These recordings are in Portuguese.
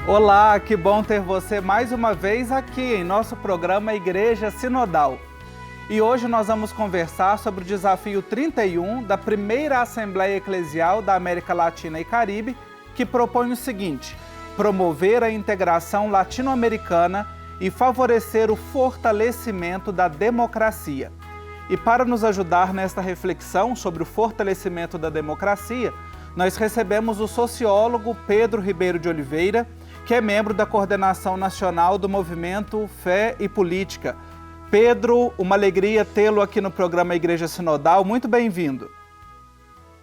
Olá, que bom ter você mais uma vez aqui em nosso programa Igreja Sinodal. E hoje nós vamos conversar sobre o desafio 31 da primeira Assembleia Eclesial da América Latina e Caribe, que propõe o seguinte: promover a integração latino-americana e favorecer o fortalecimento da democracia. E para nos ajudar nesta reflexão sobre o fortalecimento da democracia, nós recebemos o sociólogo Pedro Ribeiro de Oliveira, que é membro da Coordenação Nacional do Movimento Fé e Política. Pedro, uma alegria tê-lo aqui no programa Igreja Sinodal. Muito bem-vindo.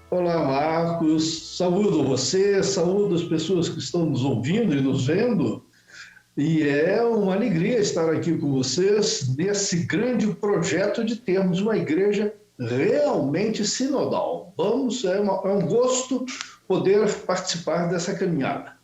Olá, Marcos. Saúdo você, saúdo as pessoas que estão nos ouvindo e nos vendo. E é uma alegria estar aqui com vocês nesse grande projeto de termos uma igreja realmente sinodal. É um gosto poder participar dessa caminhada.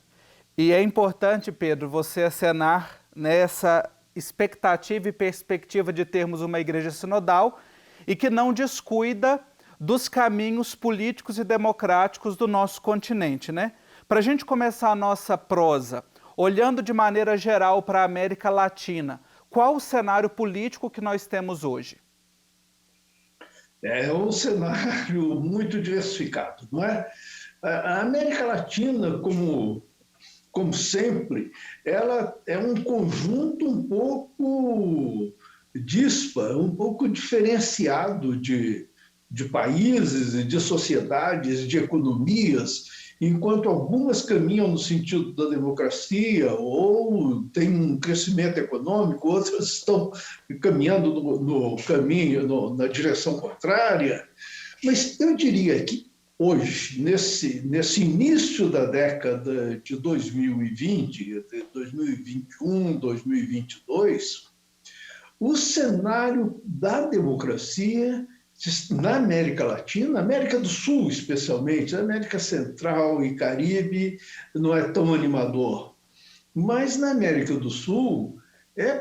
E é importante, Pedro, você acenar nessa expectativa e perspectiva de termos uma igreja sinodal e que não descuida dos caminhos políticos e democráticos do nosso continente, né? Para a gente começar a nossa prosa, olhando de maneira geral para a América Latina, qual o cenário político que nós temos hoje? É um cenário muito diversificado, não é? A América Latina, como sempre, ela é um conjunto um pouco dispar, um pouco diferenciado de países, de sociedades, de economias, enquanto algumas caminham no sentido da democracia ou têm um crescimento econômico, outras estão caminhando no caminho, na direção contrária. Mas eu diria que hoje, nesse início da década de 2020, 2021, 2022, o cenário da democracia na América Latina, América do Sul especialmente, América Central e Caribe, não é tão animador. Mas na América do Sul,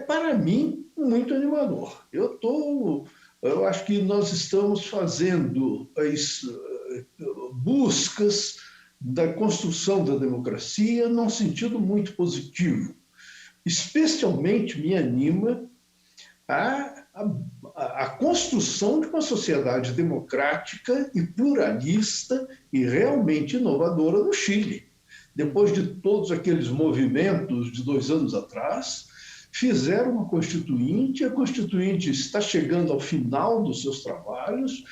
para mim, muito animador. Eu acho que nós estamos fazendo buscas da construção da democracia num sentido muito positivo. Especialmente me anima a construção de uma sociedade democrática e pluralista e realmente inovadora no Chile. Depois de todos aqueles movimentos de 2 anos atrás, fizeram uma Constituinte, a Constituinte está chegando ao final dos seus trabalhos,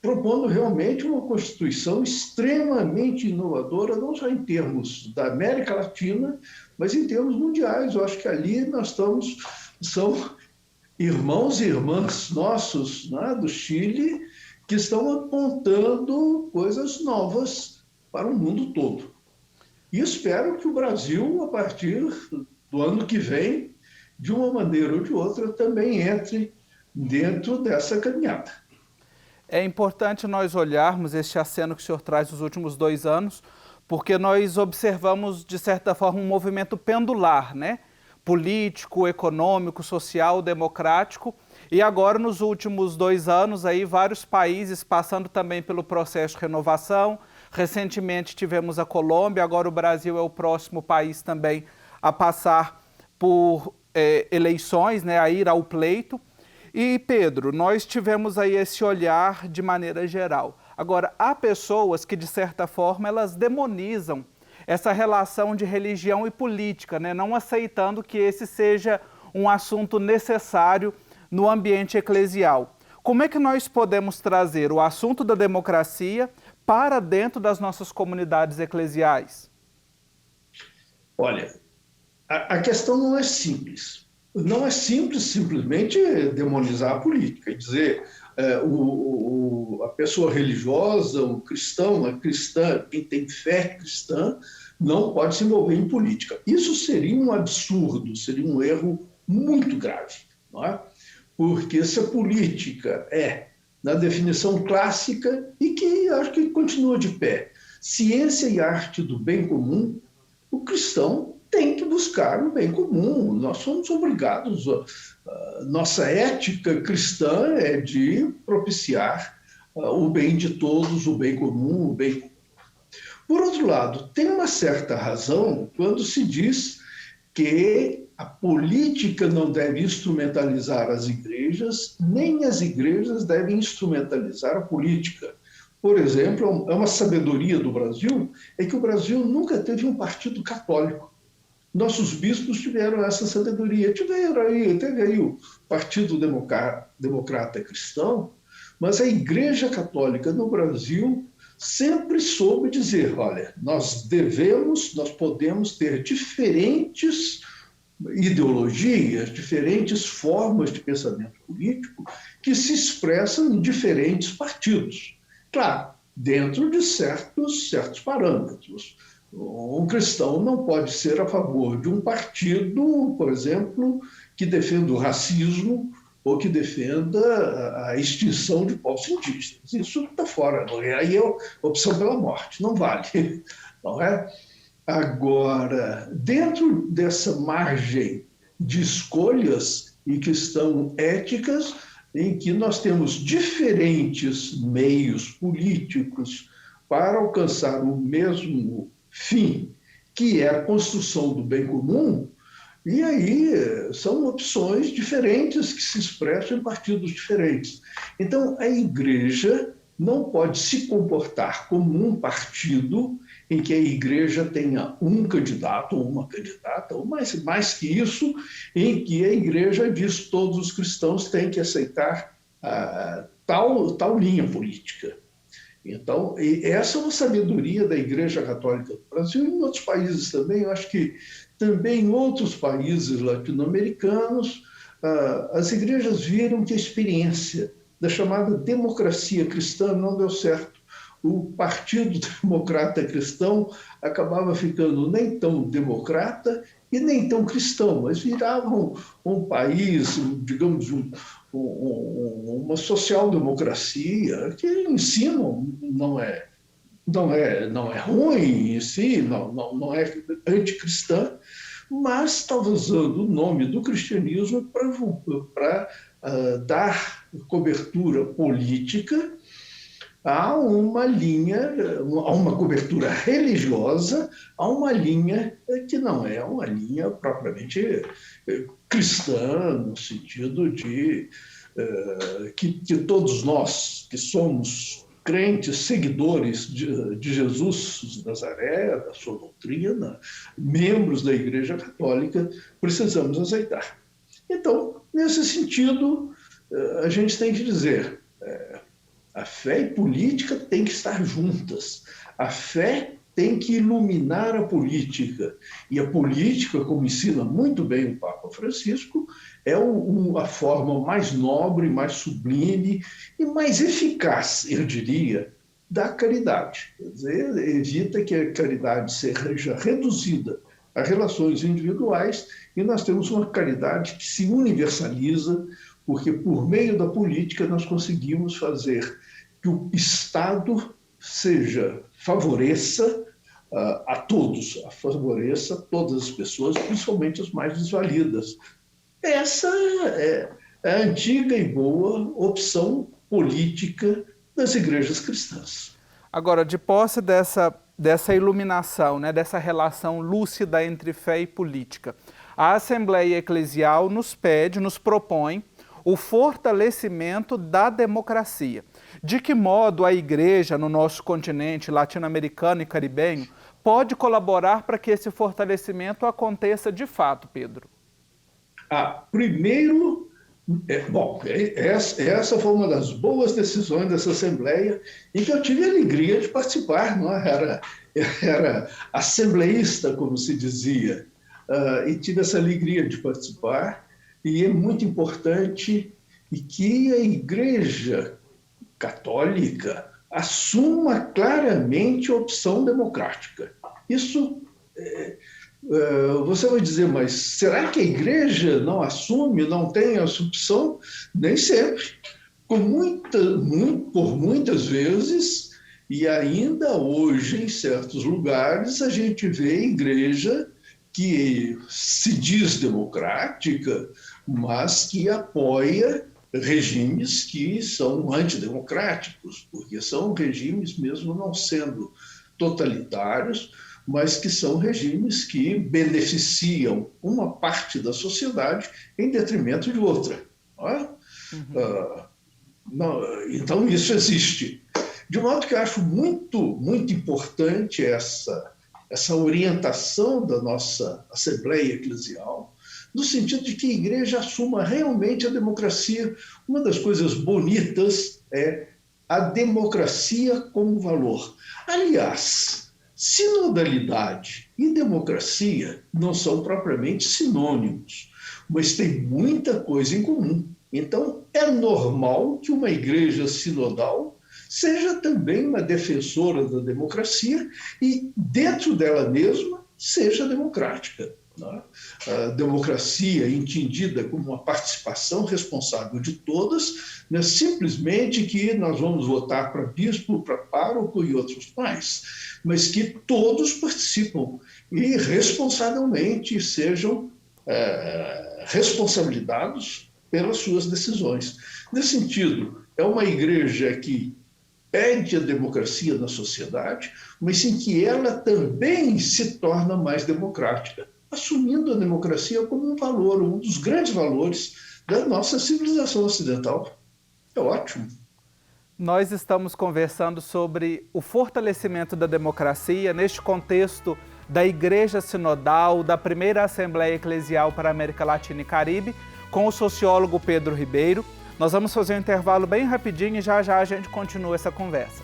propondo realmente uma Constituição extremamente inovadora, não só em termos da América Latina, mas em termos mundiais. Eu acho que ali são irmãos e irmãs nossos, né, do Chile, que estão apontando coisas novas para o mundo todo. E espero que o Brasil, a partir do ano que vem, de uma maneira ou de outra, também entre dentro dessa caminhada. É importante nós olharmos este aceno que o senhor traz nos últimos 2 anos, porque nós observamos, de certa forma, um movimento pendular, né? Político, econômico, social, democrático, e agora nos últimos 2 anos aí vários países passando também pelo processo de renovação. Recentemente tivemos a Colômbia, agora o Brasil é o próximo país também a passar por eleições, né, a ir ao pleito. E Pedro, nós tivemos aí esse olhar de maneira geral. Agora, há pessoas que de certa forma elas demonizam essa relação de religião e política, né? Não aceitando que esse seja um assunto necessário no ambiente eclesial. Como é que nós podemos trazer o assunto da democracia para dentro das nossas comunidades eclesiais? Olha, a questão não é simples. Não é simples simplesmente demonizar a política, quer dizer, a pessoa religiosa, o cristão, a cristã, quem tem fé cristã, não pode se envolver em política. Isso seria um absurdo, seria um erro muito grave, não é? Porque se a política na definição clássica, e que acho que continua de pé, ciência e arte do bem comum, o cristão tem que buscar o bem comum. Nós somos obrigados, nossa ética cristã é de propiciar o bem de todos, o bem comum, o bem comum. Por outro lado, tem uma certa razão quando se diz que a política não deve instrumentalizar as igrejas, nem as igrejas devem instrumentalizar a política. Por exemplo, é uma sabedoria do Brasil, é que o Brasil nunca teve um partido católico. Nossos bispos tiveram essa sabedoria. Teve aí o Partido Democrata Cristão, mas a Igreja Católica no Brasil sempre soube dizer, olha, nós podemos ter diferentes ideologias, diferentes formas de pensamento político que se expressam em diferentes partidos. Claro, dentro de certos parâmetros. Um cristão não pode ser a favor de um partido, por exemplo, que defenda o racismo ou que defenda a extinção de povos indígenas. Isso está fora. Aí é opção pela morte, não vale. Não é? Agora, dentro dessa margem de escolhas e que estão éticas, em que nós temos diferentes meios políticos para alcançar o mesmo fim, que é a construção do bem comum, e aí são opções diferentes que se expressam em partidos diferentes. Então, a igreja não pode se comportar como um partido em que a igreja tenha um candidato ou uma candidata, ou mais que isso, em que a igreja diz que todos os cristãos têm que aceitar tal linha política. Então, essa é uma sabedoria da Igreja Católica do Brasil e em outros países também. Eu acho que também em outros países latino-americanos, as igrejas viram que a experiência da chamada democracia cristã não deu certo. O Partido Democrata Cristão acabava ficando nem tão democrata e nem tão cristão, mas viravam um país, digamos, uma social-democracia, que em si não é ruim em si, não é anticristã, mas estava usando o nome do cristianismo para dar cobertura política a uma linha, a uma cobertura religiosa, a uma linha que não é uma linha propriamente cristã, no sentido de que todos nós que somos crentes, seguidores de Jesus de Nazaré, da sua doutrina, membros da Igreja Católica, precisamos aceitar. Então, nesse sentido, a gente tem que dizer, a fé e política têm que estar juntas. A fé tem que iluminar a política. E a política, como ensina muito bem o Papa Francisco, é a forma mais nobre, mais sublime e mais eficaz, eu diria, da caridade. Quer dizer, evita que a caridade seja reduzida a relações individuais e nós temos uma caridade que se universaliza, porque por meio da política nós conseguimos fazer que o Estado favoreça a todos, favoreça todas as pessoas, principalmente as mais desvalidas. Essa é a antiga e boa opção política das igrejas cristãs. Agora, de posse dessa iluminação, né, dessa relação lúcida entre fé e política, a Assembleia Eclesial nos propõe o fortalecimento da democracia. De que modo a igreja no nosso continente latino-americano e caribenho pode colaborar para que esse fortalecimento aconteça de fato, Pedro? Primeiro, essa foi uma das boas decisões dessa Assembleia em que eu tive a alegria de participar, não é? Era assembleísta, como se dizia, e tive essa alegria de participar, e é muito importante que a Igreja Católica assuma claramente a opção democrática. Isso, você vai dizer, mas será que a Igreja não assume, não tem essa opção? Nem sempre. Por muitas vezes, e ainda hoje em certos lugares, a gente vê a Igreja que se diz democrática, mas que apoia regimes que são antidemocráticos, porque são regimes mesmo não sendo totalitários, mas que são regimes que beneficiam uma parte da sociedade em detrimento de outra. Não é? Então, isso existe. De modo que eu acho muito importante essa orientação da nossa Assembleia Eclesial, no sentido de que a Igreja assuma realmente a democracia. Uma das coisas bonitas é a democracia como valor. Aliás, sinodalidade e democracia não são propriamente sinônimos, mas têm muita coisa em comum. Então, é normal que uma igreja sinodal seja também uma defensora da democracia e, dentro dela mesma, seja democrática. A democracia entendida como uma participação responsável de todas, não é simplesmente que nós vamos votar para bispo, para pároco e outros mais, mas que todos participam e responsavelmente sejam responsabilizados pelas suas decisões. Nesse sentido, é uma igreja que pede a democracia na sociedade, mas em que ela também se torna mais democrática, assumindo a democracia como um valor, um dos grandes valores da nossa civilização ocidental. É ótimo. Nós estamos conversando sobre o fortalecimento da democracia neste contexto da Igreja Sinodal, da primeira Assembleia Eclesial para a América Latina e Caribe, com o sociólogo Pedro Ribeiro. Nós vamos fazer um intervalo bem rapidinho e já a gente continua essa conversa.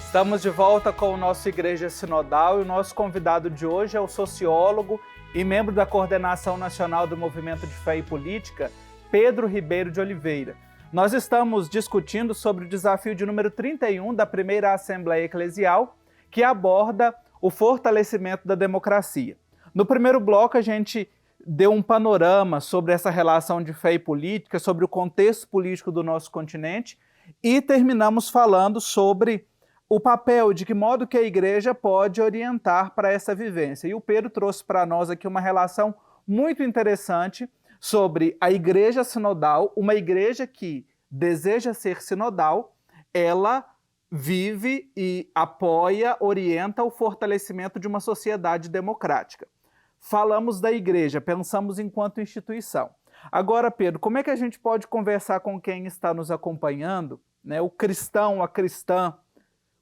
Estamos de volta com o nosso Igreja Sinodal e o nosso convidado de hoje é o sociólogo e membro da Coordenação Nacional do Movimento de Fé e Política, Pedro Ribeiro de Oliveira. Nós estamos discutindo sobre o desafio de número 31 da primeira Assembleia Eclesial, que aborda o fortalecimento da democracia. No primeiro bloco, a gente deu um panorama sobre essa relação de fé e política, sobre o contexto político do nosso continente, e terminamos falando sobre o papel, de que modo que a igreja pode orientar para essa vivência. E o Pedro trouxe para nós aqui uma relação muito interessante sobre a igreja sinodal, uma igreja que deseja ser sinodal, ela vive e apoia, orienta o fortalecimento de uma sociedade democrática. Falamos da igreja, pensamos enquanto instituição. Agora, Pedro, como é que a gente pode conversar com quem está nos acompanhando, né, o cristão, a cristã?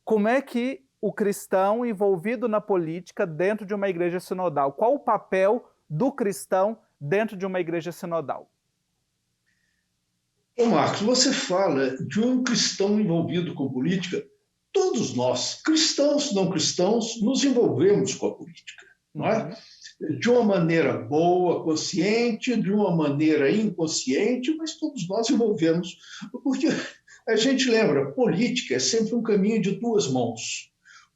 Como é que o cristão envolvido na política dentro de uma igreja sinodal? Qual o papel do cristão dentro de uma igreja sinodal? Ô Marcos, você fala de um cristão envolvido com política. Todos nós, cristãos, não cristãos, nos envolvemos com a política, não é? De uma maneira boa, consciente, de uma maneira inconsciente, mas todos nós envolvemos, porque a gente lembra, política é sempre um caminho de duas mãos.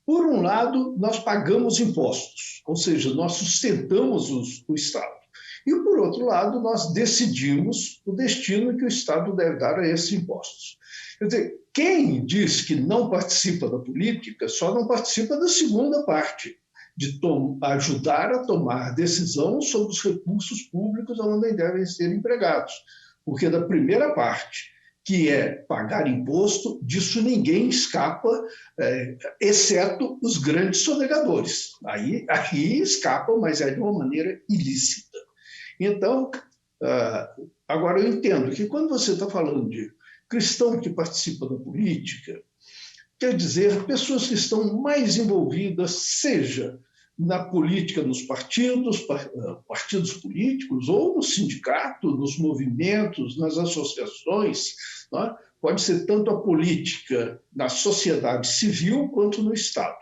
Por um lado, nós pagamos impostos, ou seja, nós sustentamos o Estado. E, por outro lado, nós decidimos o destino que o Estado deve dar a esses impostos. Quer dizer, quem diz que não participa da política só não participa da segunda parte, de ajudar a tomar decisão sobre os recursos públicos onde devem ser empregados. Porque da primeira parte, que é pagar imposto, disso ninguém escapa, exceto os grandes sonegadores. Aí escapam, mas é de uma maneira ilícita. Então, agora eu entendo que quando você está falando de cristão que participa da política, quer dizer pessoas que estão mais envolvidas, seja na política, nos partidos políticos, ou no sindicato, nos movimentos, nas associações, não é? Pode ser tanto a política na sociedade civil quanto no Estado.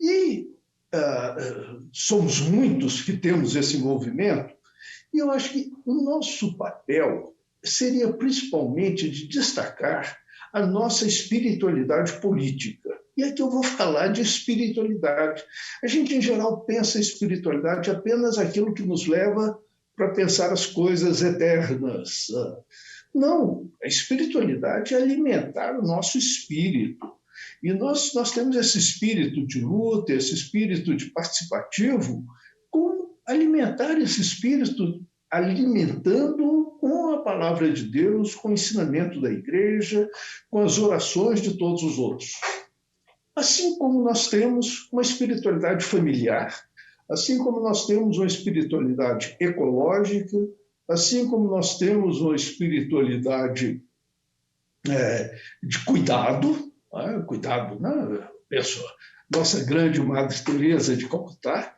E somos muitos que temos esse envolvimento, e eu acho que o nosso papel seria principalmente de destacar a nossa espiritualidade política. E aqui eu vou falar de espiritualidade. A gente, em geral, pensa em espiritualidade apenas aquilo que nos leva para pensar as coisas eternas. Não, a espiritualidade é alimentar o nosso espírito. E nós temos esse espírito de luta, esse espírito de participativo, como alimentar esse espírito, alimentando com a palavra de Deus, com o ensinamento da igreja, com as orações de todos os outros. Assim como nós temos uma espiritualidade familiar, assim como nós temos uma espiritualidade ecológica, assim como nós temos uma espiritualidade de cuidado, né? Cuidado, né? Pessoa, nossa grande Madre Teresa de Calcutá,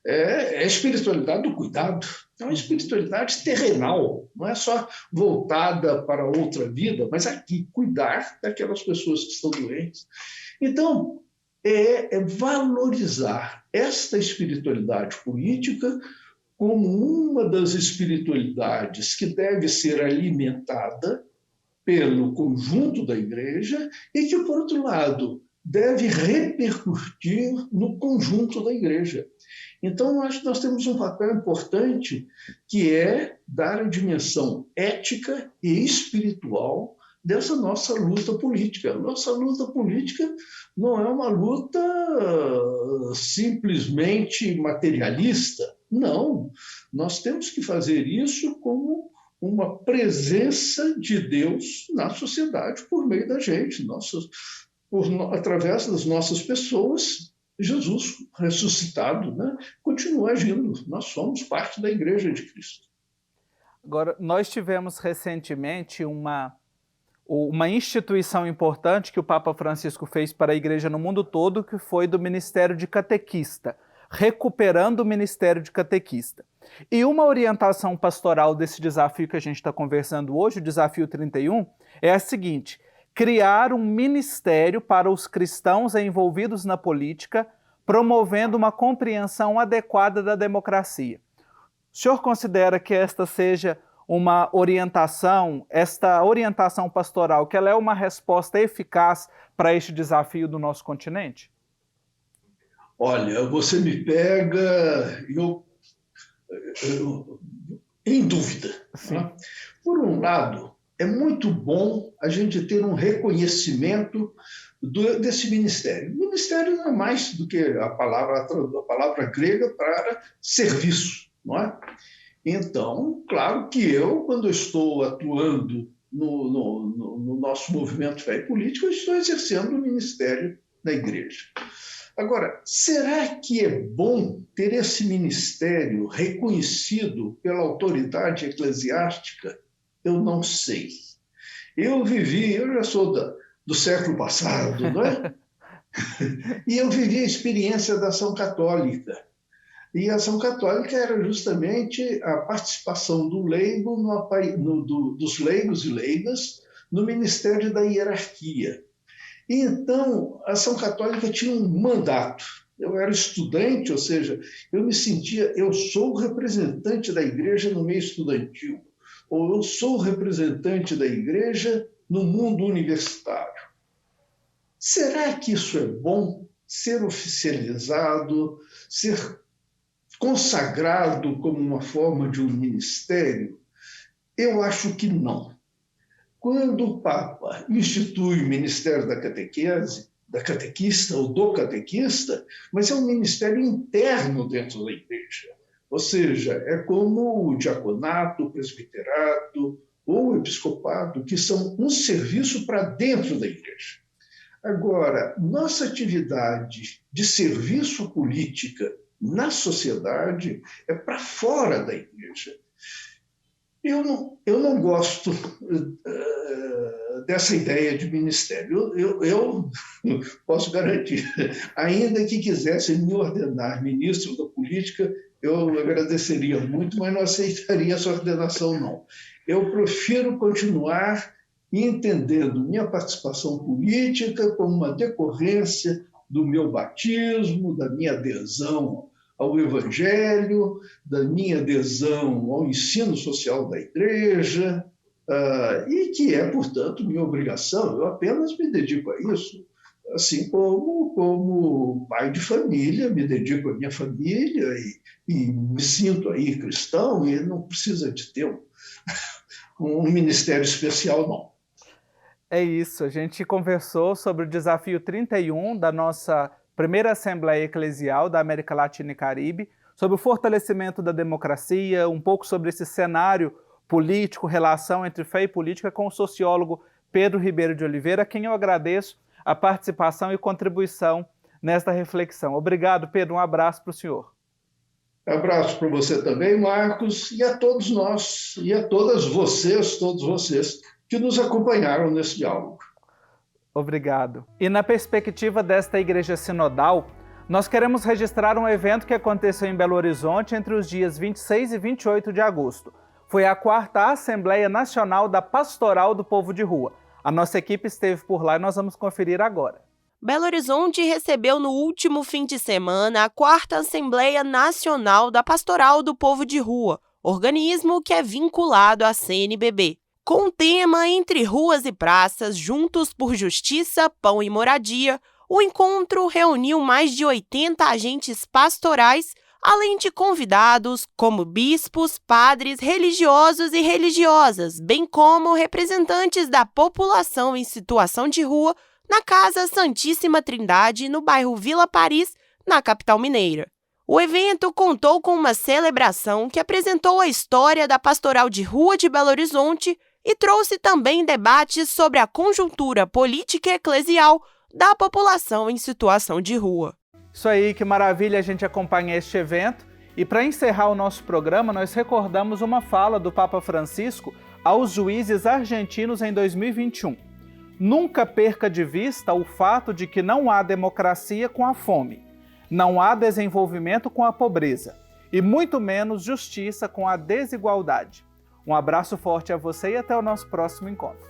é a espiritualidade do cuidado, é uma espiritualidade terrenal, não é só voltada para outra vida, mas aqui, cuidar daquelas pessoas que estão doentes. Então, é valorizar esta espiritualidade política como uma das espiritualidades que deve ser alimentada pelo conjunto da igreja e que, por outro lado, deve repercutir no conjunto da igreja. Então, acho que nós temos um papel importante, que é dar a dimensão ética e espiritual dessa nossa luta política. Nossa luta política não é uma luta simplesmente materialista. Não, nós temos que fazer isso como uma presença de Deus na sociedade por meio da gente, através das nossas pessoas. Jesus ressuscitado, né, continua agindo. Nós somos parte da Igreja de Cristo. Agora, nós tivemos recentemente uma instituição importante que o Papa Francisco fez para a igreja no mundo todo, que foi do Ministério de Catequista, recuperando o Ministério de Catequista. E uma orientação pastoral desse desafio que a gente está conversando hoje, o desafio 31, é a seguinte: criar um ministério para os cristãos envolvidos na política, promovendo uma compreensão adequada da democracia. O senhor considera que esta seja uma orientação, esta orientação pastoral, que ela é uma resposta eficaz para este desafio do nosso continente? Olha, você me pega em dúvida. Né? Por um lado, é muito bom a gente ter um reconhecimento desse ministério. O ministério não é mais do que a palavra grega para serviço, não é? Então, claro que eu, quando estou atuando no nosso movimento Fé e Política, eu estou exercendo o ministério da igreja. Agora, será que é bom ter esse ministério reconhecido pela autoridade eclesiástica? Eu não sei. Eu já sou do século passado, não é? E eu vivi a experiência da ação católica. E a ação católica era justamente a participação do leigo, dos leigos e leigas no ministério da hierarquia. E então, a ação católica tinha um mandato. Eu era estudante, ou seja, eu me sentia, eu sou o representante da igreja no meio estudantil, ou eu sou o representante da igreja no mundo universitário. Será que isso é bom? Ser oficializado, ser consagrado como uma forma de um ministério? Eu acho que não. Quando o Papa institui o Ministério da Catequese, da catequista ou do catequista, mas é um ministério interno dentro da igreja. Ou seja, é como o diaconato, o presbiterato ou o episcopado, que são um serviço para dentro da igreja. Agora, nossa atividade de serviço política na sociedade é para fora da igreja. Eu não gosto dessa ideia de ministério. Eu posso garantir, ainda que quisessem me ordenar ministro da política, eu agradeceria muito, mas não aceitaria essa ordenação, não. Eu prefiro continuar entendendo minha participação política como uma decorrência do meu batismo, da minha adesão ao Evangelho, da minha adesão ao ensino social da igreja, e que é, portanto, minha obrigação. Eu apenas me dedico a isso, assim como pai de família, me dedico à minha família e me sinto aí cristão, e não precisa de ter um ministério especial, não. É isso, a gente conversou sobre o desafio 31 da nossa primeira Assembleia Eclesial da América Latina e Caribe, sobre o fortalecimento da democracia, um pouco sobre esse cenário político, relação entre fé e política, com o sociólogo Pedro Ribeiro de Oliveira, a quem eu agradeço a participação e contribuição nesta reflexão. Obrigado, Pedro. Um abraço para o senhor. Abraço para você também, Marcos, e a todos nós, e a todos vocês que nos acompanharam nesse diálogo. Obrigado. E na perspectiva desta Igreja Sinodal, nós queremos registrar um evento que aconteceu em Belo Horizonte entre os dias 26 e 28 de agosto. Foi a 4ª Assembleia Nacional da Pastoral do Povo de Rua. A nossa equipe esteve por lá e nós vamos conferir agora. Belo Horizonte recebeu no último fim de semana a 4ª Assembleia Nacional da Pastoral do Povo de Rua, organismo que é vinculado à CNBB. Com o tema Entre Ruas e Praças, Juntos por Justiça, Pão e Moradia, o encontro reuniu mais de 80 agentes pastorais, além de convidados como bispos, padres, religiosos e religiosas, bem como representantes da população em situação de rua na Casa Santíssima Trindade, no bairro Vila Paris, na capital mineira. O evento contou com uma celebração que apresentou a história da Pastoral de Rua de Belo Horizonte e trouxe também debates sobre a conjuntura política e eclesial da população em situação de rua. Isso aí, que maravilha a gente acompanhar este evento. E para encerrar o nosso programa, nós recordamos uma fala do Papa Francisco aos juízes argentinos em 2021. Nunca perca de vista o fato de que não há democracia com a fome, não há desenvolvimento com a pobreza e muito menos justiça com a desigualdade. Um abraço forte a você e até o nosso próximo encontro.